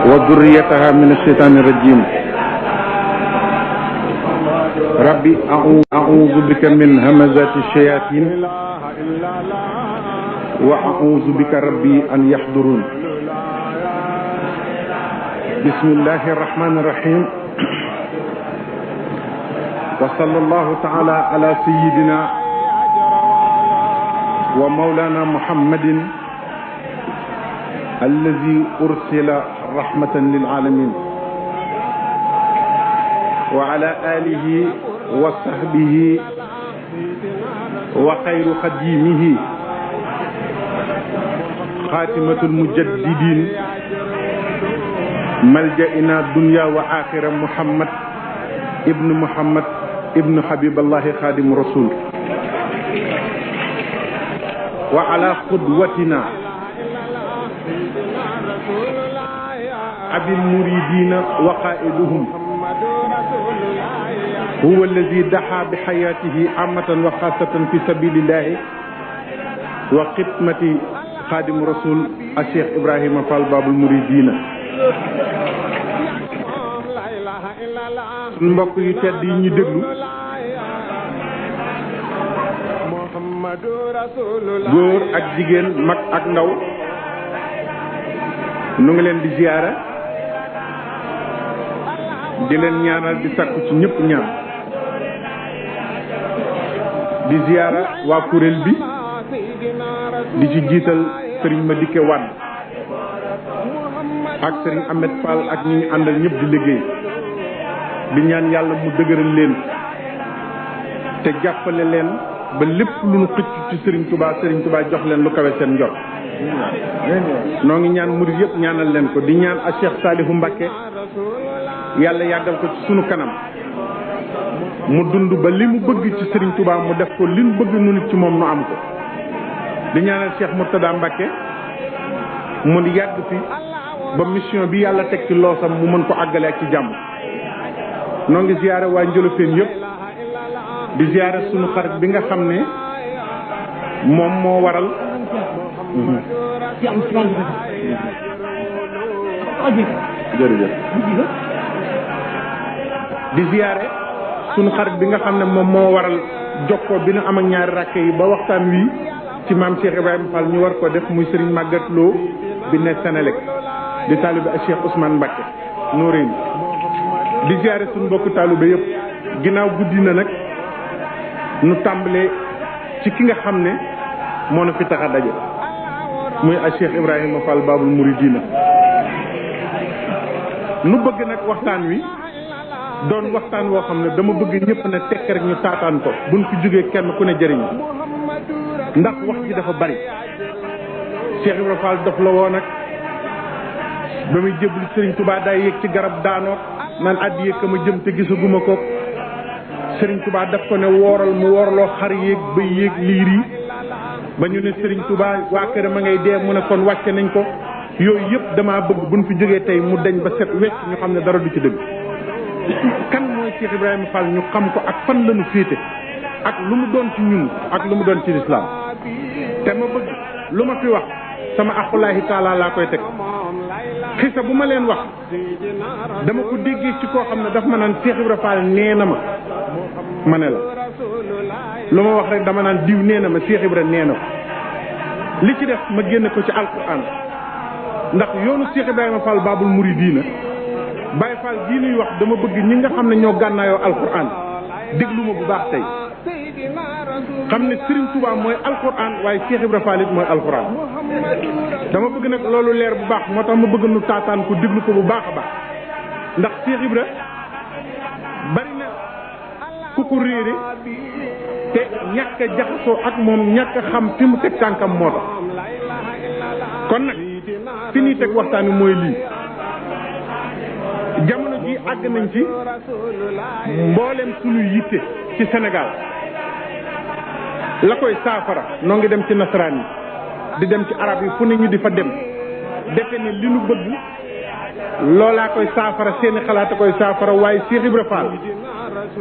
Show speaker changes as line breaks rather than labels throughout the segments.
وذريتها من الشيطان الرجيم. ربي أعوذ بك من همزات الشياطين وأعوذ بك ربي أن يحضرون. بسم الله الرحمن الرحيم. وصلى الله تعالى على سيدنا ومولانا محمد الذي أرسل رحمة للعالمين وعلى آله وصحبه وخير خديمه خاتمة المجددين ملجأنا الدنيا وآخرة محمد ابن حبيب الله خادم رسول وعلى قدوتنا أبي المريدين وقائدهم هو الذي دعا بحياته عامة وخاصة في سبيل الله وخدمة خادم رسول الشيخ إبراهيم فال باب المريدين. mbokk yu tedd yi ñu déglu góor ak jigéen mag ak ndaw nu ngi leen di ziyaara di leen ñaanal di sakku ci ñëpp ñaan di ziyaara waa kuréel bi di ci jiital sëriñ Madické Wade ak sëriñ Ahmed Fall ak ñi ñu àndal ñëpp di liggéey di ñaan yàlla mu dëgëral leen te jàppale leen ba lépp lu nu xëcc ci sëriñ Touba jox leen lu kawe seen njort. noo ngi ñaan murid yëpp ñaanal leen ko di ñaan a Cheikh Salihu Mbacké yàlla yàggal ko ci sunu kanam mu dund ba li mu bëgg ci Serigne Touba mu def ko li mu bëgg nu nit ci moom nu am ko di ñaanal Cheikh Mourtada Mbacké mu yàgg fi ba mission bi yàlla teg ci loosam mu mën ko àggale ak ci jàmm. noo ngi ziyaare waa Njolofeen yëpp di ziyaare sunu xarit bi nga xam ne moom moo waral jërëjëf di ziyaare sunu xarit bi nga xam ne moom moo waral jokkoo bi nu am ak ñaari rakke yi ba waxtaan wi ci maam Cheikh Ibrahima Fall ñu war ko def muy Serigne Maguette Lo bi ne Sénélec di taalibe ak Cheikh Ousmane Mbacké Noreyni di ziyaare sunu mbokku taalibe yëpp ginnaaw guddi na nag nu tàmbalee ci ki nga xam ne moo na fi tax a daje muy a Cheikh Ibrahima Fall Babul Mouridina nu bëgg nag waxtaan wi doon waxtaan woo xam ne dama bëgg ñëpp ne tekk rek ñu taataan ko buñ fi jógee kenn ku ne jëriñ ndax wax ji dafa bari. Cheikh Ibrahima Fall dof la woon nag ba muy jébbalu Serigne Touba day yéeg ci garab daanoo naan addi yéeg ka ma jëm te gisaguma ko Serigne Touba daf ko ne wooral mu woorloo xar yéeg ba yéeg liir yi ba ñu ne Serigne Touba waa këram a ngay dee mu ne kon wàcce nañ ko yooyu yëpp damaa bëgg buñ fi jógee tey mu deñ ba set wecc ñu xam ne dara du ci dëgg. kan mooy Cheikh Ibrahima Fall ñu xam ko ak fan lañu féete ak lu mu doon ci ñun ak lu mu doon ci lislaam te ma bëgg lu ma fi wax sama aqulaahi taala laa koy teg xisa bu ma leen wax dama ko déggee ci koo xam ne daf ma naan Cheikh Ibrahima Fall nee na ma ne la lu ma wax rek dama naan diw nee na ma Cheikh Ibrahima nee na ko li ci def ma génne ko ci alquran ndax yoonu Cheikh Ibrahima Fall Babul Mouridina Baye Fall gii nuy wax dama bëgg ñi nga xam ne ñoo gànnaayoo alquran déglu ma bu baax tey xam ne Serigne Touba mooy alquran waaye Cheikh Ibrahima Fall it mooy alquran dama bëgg nag loolu leer bu baax moo tax ma bëgg nu taataan ko déglu ko bu baax a baax ndax Cheikh Ibrahima bari na ku ko réere te ñàkk a jaxasoo ak moom ñàkk a xam fi mu teg tànkam moo tax kon nag fi ñuy teg waxtaan wi mooy lii jamono ji àgg nañ ci mboolem suñu yitte ci Sénégal la koy saafara noo ngi dem ci nasaraan yi di dem ci arab yi fu ne ñu di fa dem defe ne li nu bëgg loolaa koy saafara seeni xalaat a koy saafara waaye Cheikh Ibrahima Fall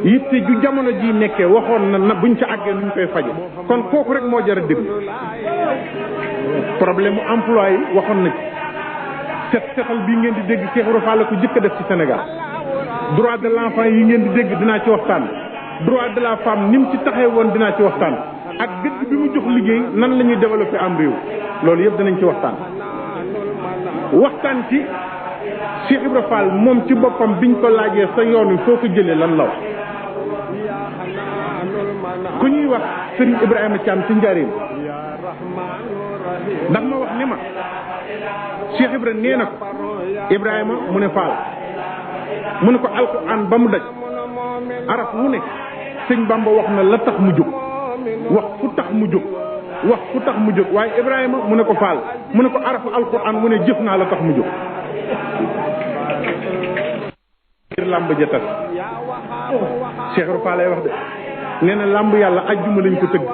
yitte ju jamono ji nekkee waxoon na buñ ca àggee nuñ koy faje kon kooku rek moo jar a déglu problème mu emploi yi waxoon na ci setal bii ngeen di dégg Cheikh Ibra Fall la ko jëkk a def ci Sénégal droit de l'enfant yi ngeen di dégg dinaa ci waxtaan droit de la femme ni mu ci taxee woon dinaa ci waxtaan ak gëdd bi mu jox liggéey nan la ñuy développer am réew loolu yëpp dinañ ci waxtaan ci Cheikh Ibra Fall moom ci boppam biñ ko laajee sa yoon wi foo ko jëlee lan la wax ku ñuy wax Serigne Ibrahima Thiam ci njaareem ndax ma wax ni ma Cheikh Ibra nee na ko Ibrahima mu ne Fall mu ne ko alquran ba mu daj araf wu ne sëñ Bamba wax na la tax mu jóg wax fu tax mu jóg waaye Ibrahima mu ne ko Fall mu ne ko arafu alquran mu ne jëf naa la tax mu jóg làmb ja tas Cheikh Ibra Fall lay wax de nee na làmb yàlla ajjuma lañ ko tëgg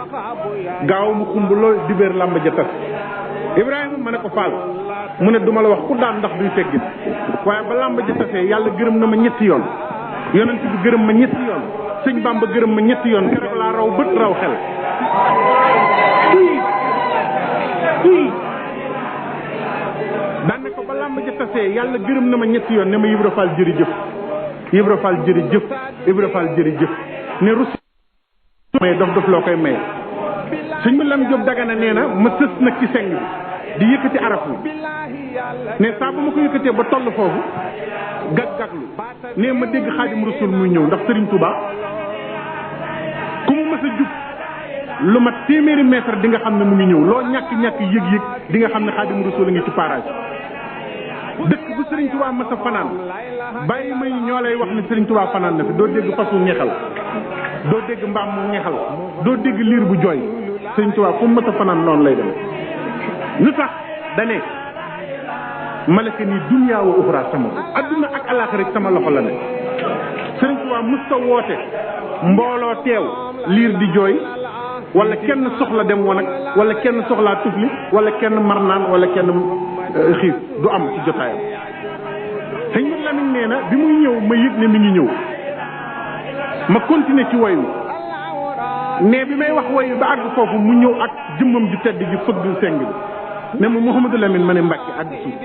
gaaw mu xumb lool dibéer làmb ja tas Ibrahima ma ne ko Fall mu ne duma la wax ku daan ndax duy teggin waaye ba làmb ja tasee yàlla gërëm na ma ñetti yoon yonent bi gërëm ma ñetti yoon sëñ Bamba gërëm ma ñetti yoon keroog laa raw bët raw xel daan ne ko ba làmb ja tasee yàlla gërëm na ma ñetti yoon ne ma Ibra Fall jërëjëf Ibra Fall jërëjëf Ibra Fall jërëjëf ne rus may dof loo koy may sëñ bi Lam Jóob Dagana nee na ma sës nag ci seng bi di yëkkati araf wi ne saa bu ma ko yëkkatee ba toll foofu gag-gaglu ne ma dégg Xaadim Rasul muy ñëw ndax Sëriñ Tuubaa ku mu mës a jub lu mat téeméeri mètre di nga xam ne mu ngi ñëw loo ñàkk yëg-yëg di nga xam ne Xaadim Rasul a ngi ci parage dëkk bu Sëriñ Tuubaa mës a fanaan bàyyi may ñoo lay wax ne Sëriñ Tuubaa fanaan na fi doo dégg fasu ñexal doo dégg mbaam mu ñexal doo dégg liir bu jooy Sëriñ Tuubaa fu mu mës a fanaan noonu lay dem lu tax dane malaka ni dunya wa uxra sama adduna ak alaaxira sama loxo la ne Sëriñ Tuubaa mës ta woote mbooloo teew liir di jooy wala kenn soxla dem wanag wala kenn soxlaa tufli wala kenn mar naan wala kenn xiif du am ci jotaayam sëñ bi Lamin nee na bi muy ñëw ma yëg ne mi ngi ñëw ma continuer ci woy wi mais bi may wax woy wi ba àgg foofu mu ñëw ak jëmmam ju tedd ji fëgg seng bi ne ma Mouhamadou Lamine ma ne Mbàkke àgg suuf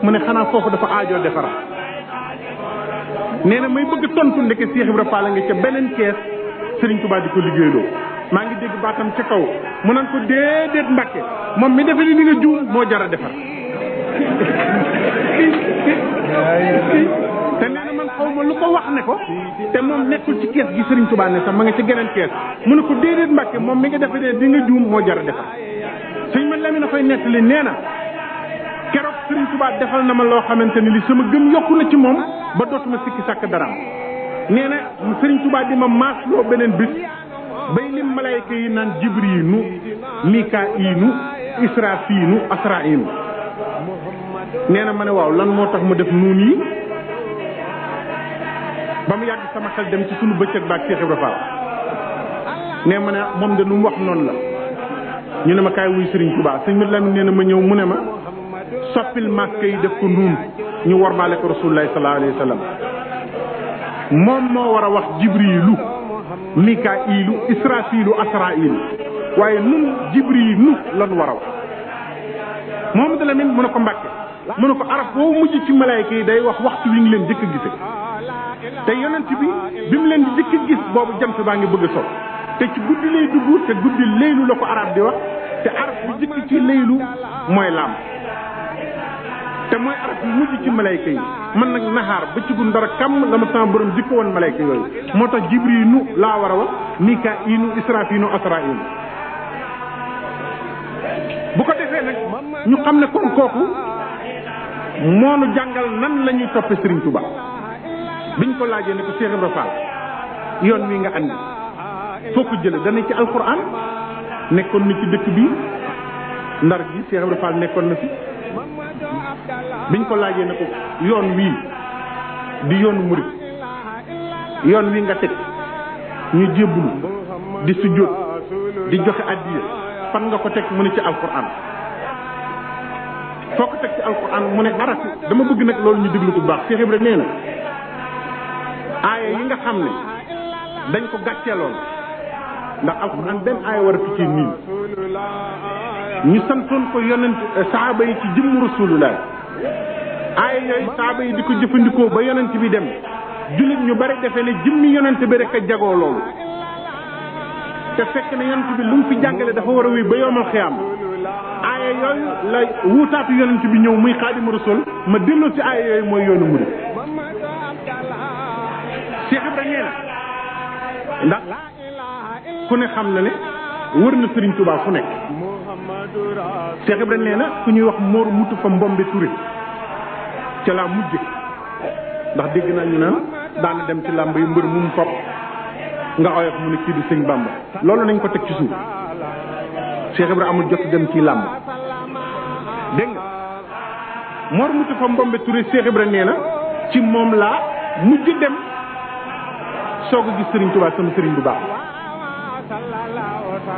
mu ne xanaa foofu dafa aajoo defara nee na may bëgg tontu ndeke Cheikh Ibra Fall nga ca beneen kees Serigne Touba di ko liggéeyloo maa ngi dégg baatam ca kaw mu naan ko déedéet Mbàkke moom mi defe ni nga juum moo jar a defar te nee na man xaw ma lu ko wax ne ko te moom nekkul ci kees gi Serigne Touba ne sax ma nga ci geneen kees mu ne ko déedéet Mbàkke moom mi nga defe ne di nga juum moo jar a defar sëñ ma Lamine a fay nettali nee na keroog Serigne Touba defal na ma loo xamante ni li sama gëm yokku na ci moom ba dootuma sikki sàkk daraam nee na Serigne Touba di ma maasloo beneen bis bay lim malayka yi naan jibriinu mikaa'iinu israafiinu asraa'iinu nee na ma ne waaw lan moo tax mu def nuun yi ba mu yàgg sama xel dem ci sunu bëccëg baak Cheikh Ibra Fall nee ma ne moom de lu mu wax noonu la ñu ne ma kaay wuy Serigne Touba sëñ bi Lamine nee na ma ñëw mu ne ma soppil màkk yi def ko nuun ñu wormaale ko rasulullahi sallallahu alayhi wa sallam moom moo war a wax jibriilu mikaa'ilu israafiilu asraa'ilu waaye nun jibriilu lan war a wax Mouhamadou Lamine mu ne ko Mbàkke mu ne ko araf boobu mujj ci malaayka yi day wax waxtu wi ngi leen jëkk gise te yonent bi mu leen di jëkk gis boobu jant baa ngi bëgg a so te ci guddi lay dugg te guddi laylu la ko arab di wax te araf bu jëkk ci laylu mooy laam te mooy araf yu mujj ci malayka yi man nag naxaar ba ci gun dara kam la ma sama borom jikko woon malayka yooyu moo tax jibriinu laa war a wax mikaa'iinu israafiinu asraa'iinu bu ko defee nag ñu xam ne kon kooku moonu jàngal nan la ñuy toppe Serigne Touba biñ ko laajee ne ko Cheikh Ibra Fall yoon wi nga andi foo ko jële dana ci alquran nekkoon na ci dëkk bi ndar gi Cheikh Ibra Fall nekkoon na fi biñ ko laajee ne ko yoon wii di yoonu murit yoon wi nga teg ñu jébbulu di sujjóot di joxe addiya fan nga ko teg mu ne ci alquran foo ko teg ci alquran mu ne araf dama bëgg nag loolu ñu déglu ko bu baax Cheikh Ibra nee na aaya yi nga xam ne dañ ko gàcceeloon ndax alquran benn aaya war a fi ci niin ñu santoon ko yonent saaba yi ci jëmm rasulullah aaya yooyu saaba yi di ko jëfandikoo ba yonent bi dem jullit ñu bari defe ne jëmmi yonent bi rek a jagoo loolu te fekk na yonent bi lu mu fi jàngale dafa war a wéy ba yoomal xiyaam aaya yooyu la wuutaatu yonent bi ñëw muy xaadimu rasul ma delloo ci aaya yooyu mooy yoonu murid Cheikh Ibra nee na ndax ku ne xam na ne wër na Serigne Touba fu nekk Cheikh Ibra nee na ku ñuy wax Mor Mutu fa Mbombe Touré ca laa mujje ndax dégg naa ñu naan daana dem ci làmb yi mbër mu fop nga oyof mu ne kii du sëñ Bamba loolu nañ ko teg ci suuf Cheikh Ibra amul jot dem ci làmb dégg nga Mor Mutu fa Mbombe Touré Cheikh Ibra nee na ci moom laa mujj dem soog a gis Serigne Touba sama Serigne bu baax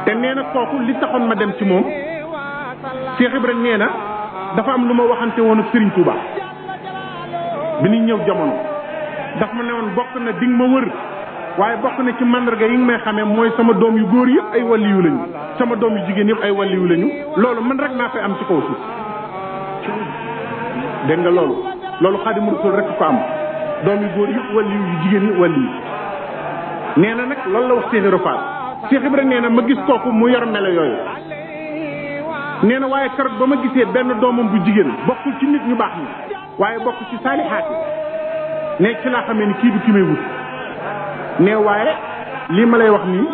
te nee na kooku li taxoon ma dem ci moom Cheikh Ibra nee na dafa am lu ma waxante woon ak Serigne Touba bi ñu ñëw jamono daf ma ne woon bokk na di nga ma wër waaye bokk na ci mandarga yi nga may xamee mooy sama doom yu góor yëpp ay waliyu lañu sama doom yu jigéen yëpp ay waliyu lañu loolu man rek naa fay am ci kaw suuf dégg nga loolu Xaadimu Rasuul rek ko am doom yu góor yëpp waliyu yu jigéen yi waliyu nee na nag loolu la wax Cheikh Ibra Fall Cheikh Ibra nee na ma gis kooku mu yor melo yooyu nee na waaye keroog ba ma gisee benn doomam bu jigéen bokkul ci nit ñu baax ñi waaye bokk ci saalihaat yi ne ci laa xamee ni kii du ki may wut ne waaye lii ma lay wax nii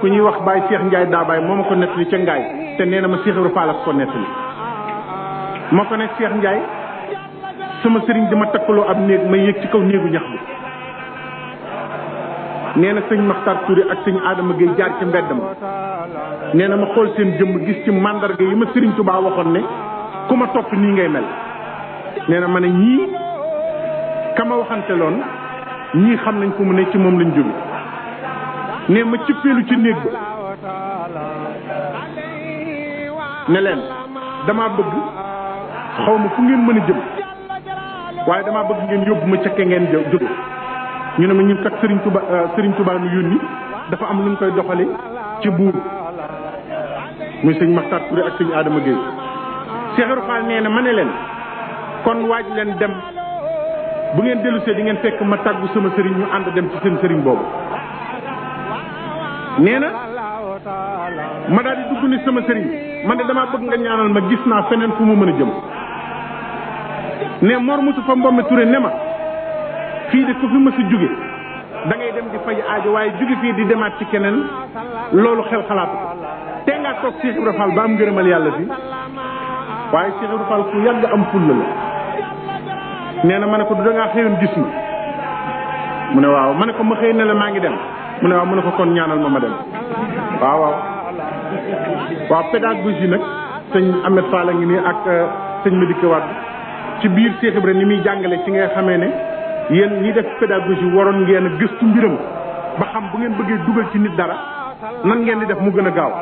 ku ñuy wax Baye Cheikh Ndiaye Daabaay moo ma ko nettali ca Ngaay te nee na ma Cheikh Ibra Fall ak ko nettali moo ko ne Cheikh Ndiaye sama sëriñ dama takkaloo ab néeg may yéeg ci kaw néegu ñax bi nee na sëñ Maxtar Touré ak sëñ Adama Gueye jaar ci mbedd ma nee na ma xool seen jëmm gis ci mandarga yi ma Sëriñ Tuubaa waxoon ne ku ma topp nii ngay mel nee na ma ne ñii kama waxante loon ñii xam nañ ko mu ne ci moom lañ jóge ne ma cëppeelu ci néeg ba ne leen damaa bëgg xaw ma fu ngeen mën a jëm waaye damaa bëgg ngeen yóbbu ma ca ke ngeen jóge ñu ne ma ñun kat Serigne Touba nu yónni dafa am lu ñu koy doxale ci buur muy sëñ Maxtar Touré ak sëñ Adama Gueye Cheikh Ibra Fall nee na ma ne leen kon waaj leen dem bu ngeen dellusee di ngeen fekk ma tàggu sama sëriñ ñu ànd dem ci seen sëriñ boobu nee na ma daal di dugg ni sama sëriñ man de damaa bëgg nga ñaanal ma gis naa feneen fu mu mën a jëm ne Mor Mutu fa Mbombe Touré ne ma fii de ku fi ma si jóge da ngay dem di faj aajo waaye jóge fii di demaat ci keneen loolu xel xalaatu ko te ngaa toog Cheikh Ibra Fall ba am ngërëmal yàlla fi waaye Cheikh Ibra Fall ku yàgg am fulla la nee na ma ne ko du dangaa xëyoon gis ma mu ne waaw ma ne ko ma xëy ne la maa ngi dem mu ne waaw mu ne ko kon ñaanal ma dem waaw pédagogie nag sëñ Ahmed Fall a ngi nii ak sëñ Médike Wade ci biir Cheikh Ibra ni muy jàngale ci ngay xamee ne yéen ñi def pédagogie waroon ngeen a gëstu mbiram ba xam bu ngeen bëggee dugal ci nit dara nan ngeen di def mu gën a gaaw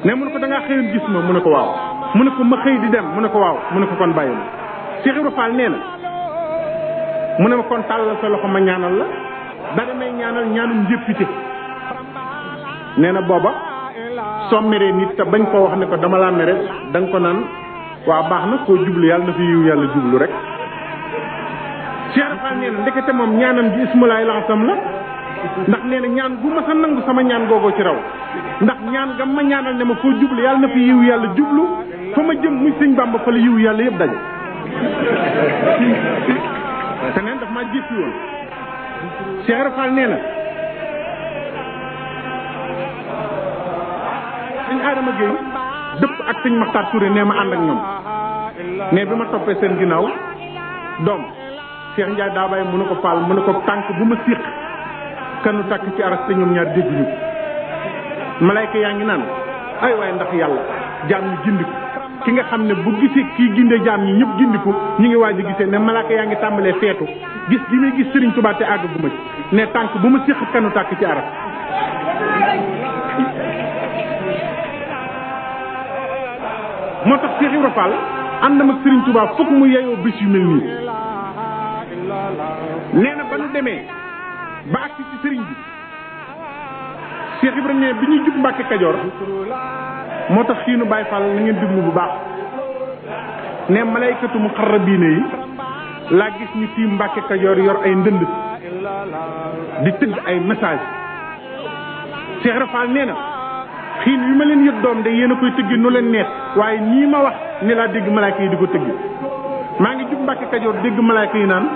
ne mu ne ko da ngaa xëyoon gis ma mu ne ko waaw mu ne ko ma xëy di dem mu ne ko waaw mu ne ko kon bàyyi ma Cheikh Ibra Fall nee na mu ne ma kon tàllal sa loxo ma ñaanal la dara may ñaanal ñaanum njëppite nee na booba soo meree nit te bañ koo wax ne ko dama laa mere da nga ko naan waa baax na koo jublu yàlla na fi yiw yàlla jublu rek Cheikh Ibra Fall nee na ndekete moom ñaanam ji ismulaay laxasam la ndax nee na ñaan gu ma sa nangu sama ñaan googoo ci raw ndax ñaan gam ma ñaanal ne ma foo jublu yàlla na fi yiw yàlla jublu fa ma jëm muy sëñ Bamba fa la yiw yàlla yëpp daje te neen daf maa jéppi woon Cheikh Ibra Fall nee na sëñ Adama Gueye dëpp ak sëñ Maxtar Touré nee ma ànd ak ñoom ne bi ma toppee seen ginnaaw doom Cheikh Ndiaye Daabaay mu ne ko Fall mu ne ko tànk bu ma siq kanu tàkk ci aras te ñoom ñaar dégguñu ko malayka yaa ngi naan ay waaye ndax yàlla jaam ñi gindiku ki nga xam ne bu gisee kii ginde jaam ñi ñëpp gindiku ñu ngi waaj a gisee ne malayka yaa ngi tàmbalee feetu gis gi muy gis Serigne Touba te àgg gu ma ci ne tànk bu ma siq kanu tàkk ci aras moo tax Cheikh Ibra Fall àndam ak Serigne Touba fokk mu yeyoo bés yu mel nii nee na ba nu demee ba agsi ci sëriñ bi Cheikh Ibra ne bi ñuy jub Mbàkke Kajoor moo tax xiinu Baay Faal na ngeen déglu bu baax ne malaykatu muqarrabiina yi laa gis ñu tiim Mbàkke Kajoor yor ay ndënd di tëgg ay message Cheikh Ibra Fall nee na xiin wi ma leen yët doom de yéen a koy tëggi nu leen neex waaye nii ma wax ni laa dégg malaayka yi di ko tëggi maa ngi jub Mbàkke Kajoor dégg malaayka yi naan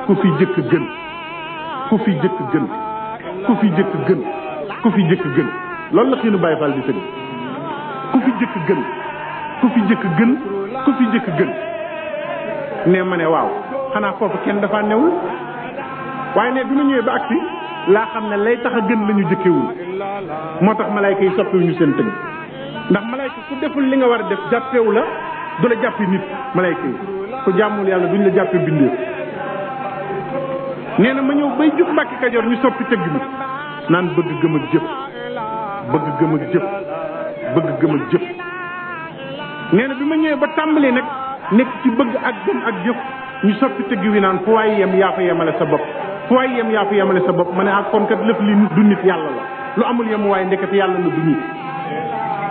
ku fi jëkk gën ku fi jëkk gën ku fi jëkk gën ku fi jëkk gën loolu la xiinu Baay Faal di tëgg ku fi jëkk gën ku fi jëkk gën ku fi jëkk gën ne ma ne waaw xanaa foofu kenn dafa newul waaye ne bi ma ñëwee ba agsi laa xam ne lay tax a gën la ñu jëkkewul moo tax malayka yi soppiwuñu seen tëgg ndax malayka ku deful li nga war a def jàppewu la du la jàppi nit malayka yi ku jàmmul yàlla duñ la jàppe bindee nee na ma ñëw bay jub Mbàkke Kajoor ñu soppi tëgg mi naan bëgg gëm ak jëf bëgg gëm ak jëf bëgg gëm ak jëf nee na bi ma ñëwee ba tàmbali nag nekk ci bëgg ak gëm ak jëf ñu soppi tëgg wi naan fu waay yem yaa fa yemale sa bopp fu waay yem yaa fa yemale sa bopp ma ne ak kon kat lëf li du nit yàlla la lu amul yem waaye ndekete yàlla la du nit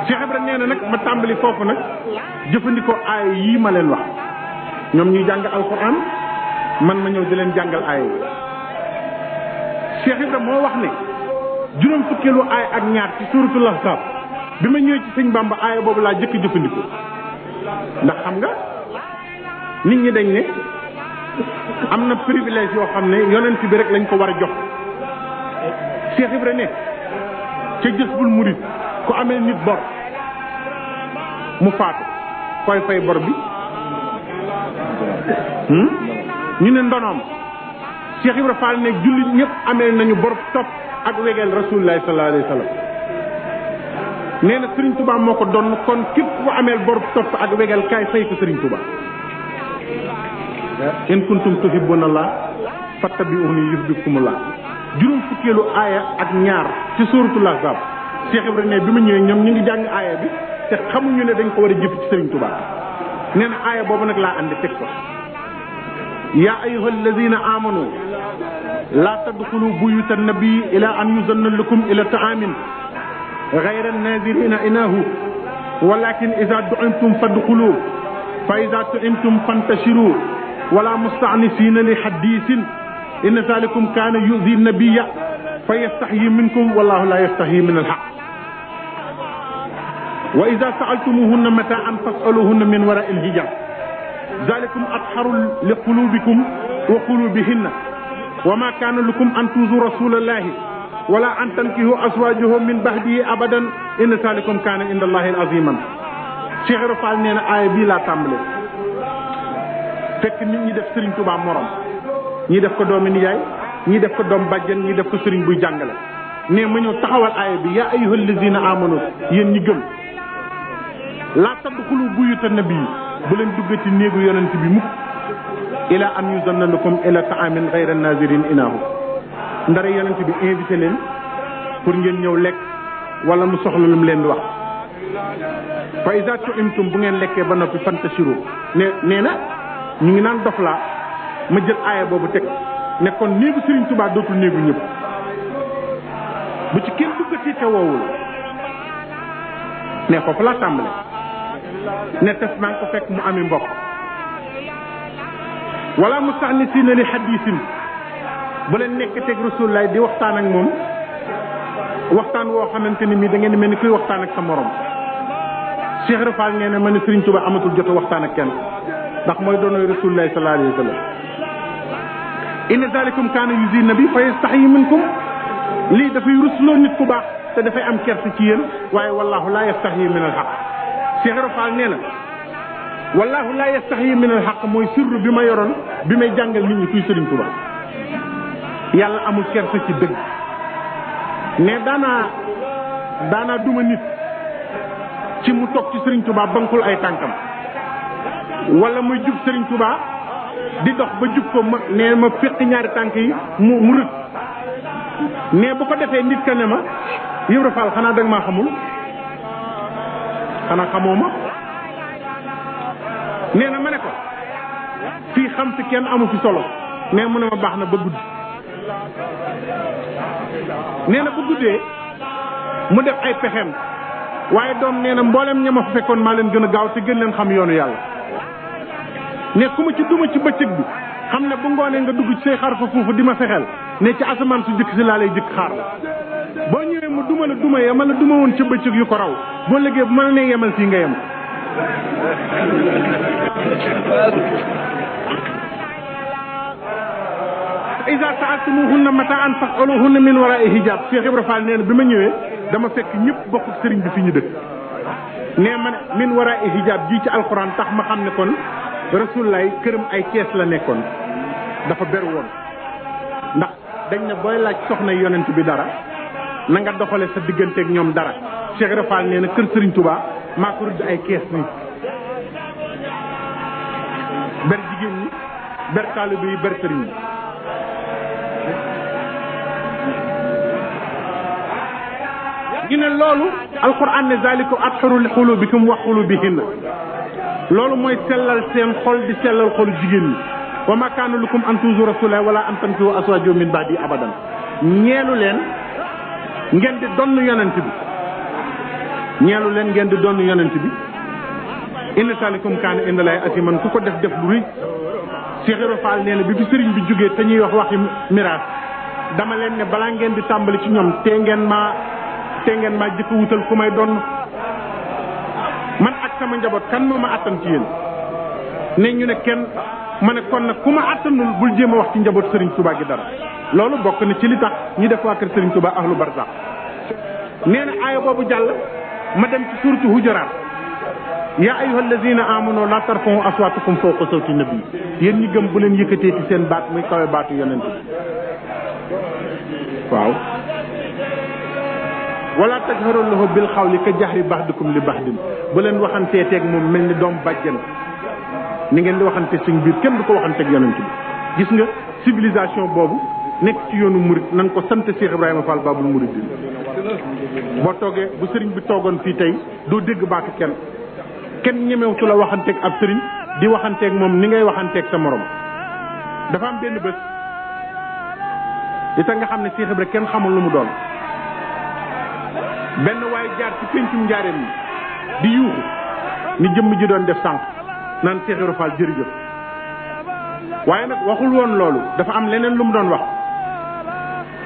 Cheikh Ibra nee na nag ma tàmbali foofu nag jëfandikoo aaya yii ma leen wax ñoom ñuy jàng alquran man ma ñëw di leen jàngal aaya yi Cheikh Ibra moo wax ne juróom fukkeelu aaya ak ñaar ci suuratul Ahzab bi ma ñëwee ci sëñ Bamba aaya boobu laa jëkk jëfandikoo ndax xam nga nit ñi dañ ne am na privilège yoo xam ne yonent bi rek lañ ko war a jox Cheikh Ibra ne ca Jazbul Murid ku amee nit bor mu faatu koy fay bor bi ñu ne ndonoom Cheikh Ibra Fall ne jullit ñëpp amee nañu bor topp ak wegeel Rasulullah sallallahu alayhi wa sallam nee na Serigne Touba moo ko doon kon képp ku ameel bor topp ak wegeel kaay fay ko Serigne Touba in kuntum tuhibbuna Allah fattabi'uni yuhbibkumullah juróom fukkeelu aaya ak ñaar ci suuratul Ahzab Cheikh Ibra ne bi ma ñëwee ñoom ñu ngi jàng aaya bi te xamuñu ne dañ ko war a jëf ci Serigne Touba nee na aaya boobu nag laa andi teg ko yaa ayyuhal lazina amanu laa tadxulu buyuta nabii ila an yuzanna lakum ila ta'amin ghayra nazirina inahu walakin iza du'imtum fadxulu fa iza tu'imtum fantashiru wala musta'nisina li hadithin inna zalikum kana yu'zi nabiyya fa yastahyi minkum wallahu la yastahyi min al-haqq wa iza sa'altumuhunna mata'an fas'aluhunna min wara'i al-hijab zalikum atharu li qulubikum wa qulubihinna wa ma kana lakum an tuzu rasulallahi wala an tankihu azwajahu min ba'dihi abadan inna zalikum kana inda allahi aziman Cheikh Ibra Fall nee na aaya bii laa tàmbale fekk nit ñi def Serigne Touba morom ñi def ko doomi nijaay ñi def ko doom bàjjen ñi def ko Serigne buy jàngale ne ma ñëw taxawal aaya bi yaa ayyuhal lazina amanu yéen ñi gëm laa tadxulu buyuta nabi bu leen duggati néegu yonent bi mukk ila an yuzanna lakum ila ta'amin ghayra nazirin inahu ndara yonent bi invité leen pour ngeen ñëw lekk wala mu soxla lu mu leen di wax fa iza tu'imtum bu ngeen lekkee ba noppi fantashiru nee na ñu ngi naan dof laa ma jël aaya boobu teg ne kon néegu Serigne Touba dootul néegu ñëpp bu ci kenn duggati te woowul ne foofu laa tàmbale ne tes maa ngi ko fekk mu ami mbokk wala musta'nisina li hadisin bu leen nekk teg Rasulullah di waxtaan ak moom waxtaan woo xamante ni mii da ngeen di mel ni kuy waxtaan ak sa morom Cheikh Ibra Fall ngeen ne ma ne Serigne Touba amatul jot waxtaan ak kenn ndax mooy doonooy Rasulullah sallallahu alayhi wa sallam inna zalikum kaana yuzi nabi fa yastahyi minkum lii dafay rusloo nit ku baax te dafay am kersa ci yéen waaye wallahu la yastahyi min al haqq Cheikh Ibra Fall nee na wallahu la yastahyi min al haqq mooy sirru bi ma yoroon bi may jàngal nit ñi kuy Serigne Touba yàlla amul kersa ci dëgg ne daanaa duma nit ci mu toog ci Serigne Touba bankul ay tànkam wala muy jub Serigne Touba di dox ba jub ko ma nee ma fekk ñaari tànk yi mu rëdd ne bu ko defee nit ka ne ma Ibra Fall xanaa danga maa xamul xanaa xamoo ma nee na ma ne ko fii xam fi kenn amu fi solo nee mu ne ma baax na ba guddi nee na bu guddee mu def ay pexeem waaye doom nee na mboolem ña ma fa fekkoon maa leen gën a gaaw te gën leen xam yoonu yàlla ne ku ma ci duma ci bëccëg bi xam ne bu ngoonee nga dugg ci say xar fa foofu di ma fexeel ne ci asamaan su jëkk si laa lay jëkk xaar la boo ñëwee mu duma la duma ya ma la duma woon ca bëccëg yu ko raw boo liggéey bu ma la nee yemal fii nga yem isa sa'altumuhunna mata'an fas'aluhunna min wara'i hijab Cheikh Ibra Fall nee na bi ma ñëwee dama fekk ñëpp bokk sëriñ bi fi ñu dëkk nee ma ne min wara'i hijab ji ci alquran tax ma xam ne kon rasulullaay këram ay kees la nekkoon dafa ber woon ndax dañ ne booy laaj soxna yonent bi dara na nga doxale sa digganteeg ñoom dara Cheikh Ibra Fall nee na kër Sëriñ Touba maa ko rëdd ay kees nii ber jigéen ñi ber taalibe yi ber sëriñ yi ñu ne loolu alquran ne zalikum atharu li xulubikum wa xulubihinna loolu mooy sellal seen xol di sellal xolu jigéen ñi wa ma kaana lakum an tuuzu rasuula wala an tankihu azwaajahu min ba'di abadan ñeelu leen ngeen di donn yonent bi ñeelu leen ngeen di donn yonent bi inna zalikum kaana inda Llaahi aziiman ku ko def lu rëy Cheikh Ibra Fall nee na bi fi sëriñ bi jógee te ñuy wax waxi miraas dama leen ne balaa ngeen di tàmbali ci ñoom te ngeen maa jëkk wutal ku may donn man ak sama njaboot kan moo ma attan ci yéen ne ñu ne kenn ma ne kon nag ku ma attanul bul jéem a wax ci njaboot Serigne Touba gi dara loolu bokk na ci li tax ñi def waa kër Serigne Touba ahlu barzaq nee na aaya boobu jàll ma dem ci suuratu Hujuraat yaa ayyuha allazina amanu la tarfa'u aswaatakum fawqa sawti nabi yéen ñi gëm bu leen yëkkatee ci seen baat muy kawe baatu yonent bi waaw wala tajharu lahu bil xawli ka jahri baxdikum li baxdin bu leen waxantee teeg moom mel ni doom bàjjen ni ngeen di waxante suñ biir kenn du ko waxanteeg yonent bi gis nga civilisation boobu nekk ci yoonu murid nan ko sant Cheikh Ibrahima Fall Babul Mouridine boo toogee bu sëriñ bi toogoon fii tey doo dégg baatu kenn ñemewtu la waxanteeg ab sëriñ di waxanteeg moom ni ngay waxanteeg sa morom dafa am benn bés li tax nga xam ne Cheikh Ibrahima kenn xamul lu mu doon benn waaye jaar ci péncum njaareem yi di yuuxu ni jëmm ji doon def sànq naan Cheikh Ibra Fall jërëjëf waaye nag waxul woon loolu dafa am leneen lu mu doon wax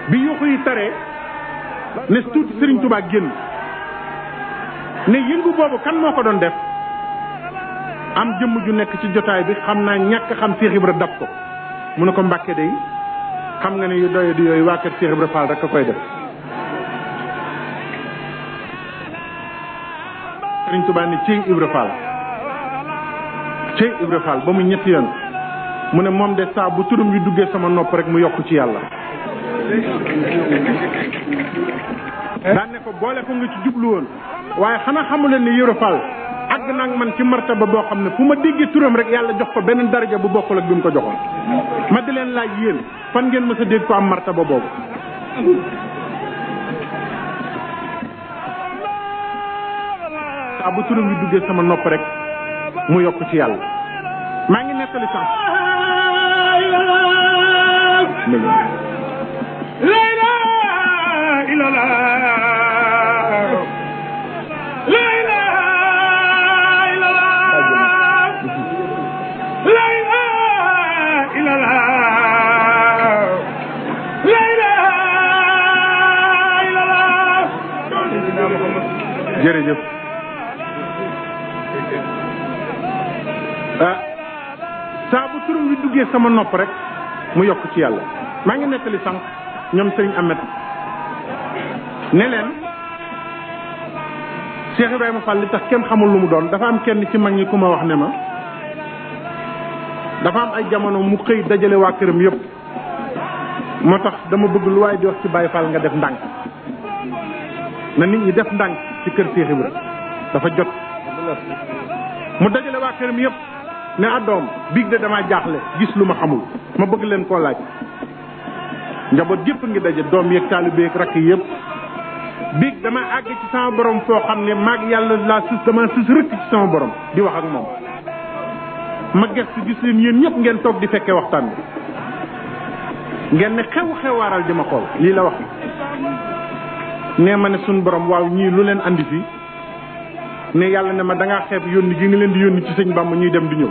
bi yuuxu yi taree ne tuuti Serigne Touba génn ne yëngu boobu kan moo ko doon def am jëmm ju nekk ci jotaay bi xam naa ñàkk xam Cheikh Ibra dab ko mu ne ko Mbàkke day xam nga ne yu doye di yooyu waa kër Cheikh Ibra Fall rek a koy def Serigne Touba ne cey Ibra Fall cey Ibra Fall ba mu ñetti yoon mu ne moom de saa bu turam yu duggee sama nopp rek mu yokk ci yàlla daan ne ko boole ko nga ci jublu woon waaye xanaa xamuleen ne Ibra Fall àgg nag man ci martaba boo xam ne fu ma déggee turam rek yàlla jox ko beneen daraja bu bokkul ak bi mu ko joxoon ma di leen laaj yéen fan ngeen mës a dégg ko am martaba boobu saa bu turam yu duggee sama nopp rek mu yokk ci yàlla maa ngi nettali sax la ilaha illallah la ilaha illallah la ilaha illallah la ilaha illallah jërëjëf saa bu turam wi duggee sama nopp rek mu yokk ci yàlla maa ngi nettali sànq ñoom Serigne Ahmed ne leen Cheikh Ibrahima Fall li tax kenn xamul lu mu doon dafa am kenn ci mag ñi ku ma wax ne ma dafa am ay jamono mu xëy dajale waa këram yëpp moo tax dama bëgg lu waaye di wax ci Baye Fall nga def ndànk na nit ñi def ndànk ci kër Cheikh Ibrahima dafa jot mu dajale waa këram yëpp ne addoom biig de damaa jaaxle gis lu ma xamul ma bëgg leen koo laaj njaboot yëpp ngi daje doom yeeg taalibe yeeg rakk yëpp biig dama àgg ci sama borom foo xam ne maag yàlla laa sus dama sus rëkk ci sama borom di wax ak moom ma gestu gis leen yéen ñëpp ngeen toog di fekkee waxtaan bi ngeen ne xewaaral di ma xool lii la wax nee ma ne suñ borom waaw ñii lu leen andi fii ne yàlla ne ma dangaa xeeb yónni gi nga leen di yónni ci sëñ Bamba ñuy dem di ñëw